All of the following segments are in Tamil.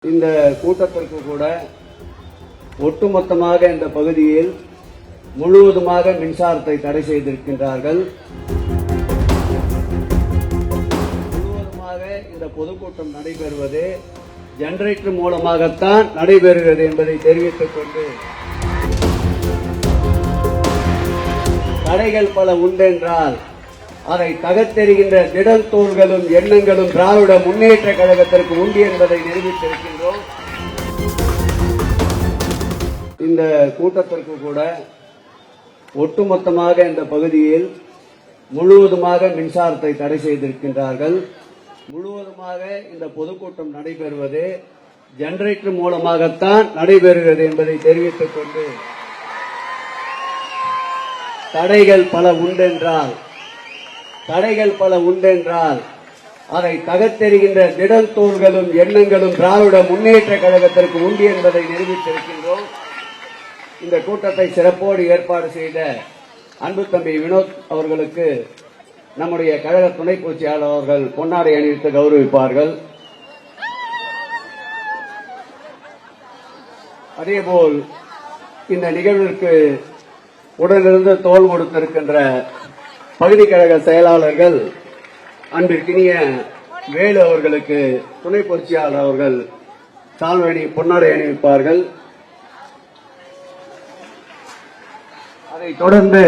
இந்த கூட்டத்திற்கு கூட ஒட்டுமொத்தமாக இந்த பகுதியில் முழுவதுமாக மின்சாரத்தை தடை செய்திருக்கின்றார்கள். முழுவதுமாக இந்த பொதுக்கூட்டம் நடைபெறுவது ஜெனரேட்டர் மூலமாகத்தான் நடைபெறுகிறது என்பதை தெரிவித்துக் கொண்டு தடைகள் பல உண்டென்றால் அதை தகர்த்தெறிகின்ற திடத்தோள்களும் எண்ணங்களும் திராவிட முன்னேற்ற கழகத்திற்கு உண்டு என்பதை நிரூபித்திருக்கின்றோம். இந்த கூட்டத்திற்கு கூட ஒட்டுமொத்தமாக இந்த பகுதியில் முழுவதுமாக மின்சாரத்தை தடை செய்திருக்கின்றார்கள். முழுவதுமாக இந்த பொதுக்கூட்டம் நடைபெறுவது ஜெனரேட்டர் மூலமாகத்தான் நடைபெறுகிறது என்பதை தெரிவித்துக் கொண்டு தடைகள் பல உண்டென்றால் அதை தகர்த்தெறிகின்ற திடத்தோள்களும் எண்ணங்களும் திராவிட முன்னேற்ற கழகத்திற்கு உண்டு என்பதை நிரூபித்திருக்கின்றோம். இந்த கூட்டத்தை சிறப்போடு ஏற்பாடு செய்த அன்பு தம்பி வினோத் அவர்களுக்கு நம்முடைய கழக துணை பொதுச்செயலாளர் அவர்கள் பொன்னாடை அணிவித்து கௌரவிப்பார்கள். அதேபோல் இந்த நிகழ்விற்கு உடனிருந்து தோள் கொடுத்திருக்கின்ற பகுதி கழக செயலாளர்கள் அன்பிற்கினிய வேலு அவர்களுக்கு துணை பொதுச்செயலாளர் அவர்கள் சால்வணி பொன்னாடை அணிவிப்பார்கள். அதைத் தொடர்ந்து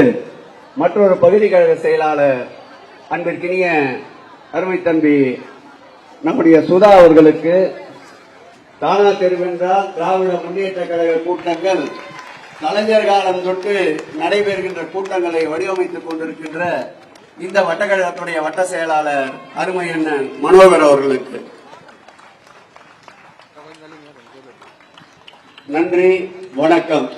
மற்றொரு பகுதி கழக செயலாளர் அன்பிற்கினிய அருமை தம்பி நம்முடைய சுதா அவர்களுக்கு தானா தெருவென்றால் திராவிட முன்னேற்ற கழக கூட்டங்கள் கலைஞர் காலம் தொட்டு நடைபெறுகின்ற கூட்டங்களை வடிவமைத்துக் கொண்டிருக்கின்ற இந்த வட்டக்கழகத்துடைய வட்ட செயலாளர் அருமை அண்ணன் மனோகர் அவர்களுக்கு நன்றி, வணக்கம்.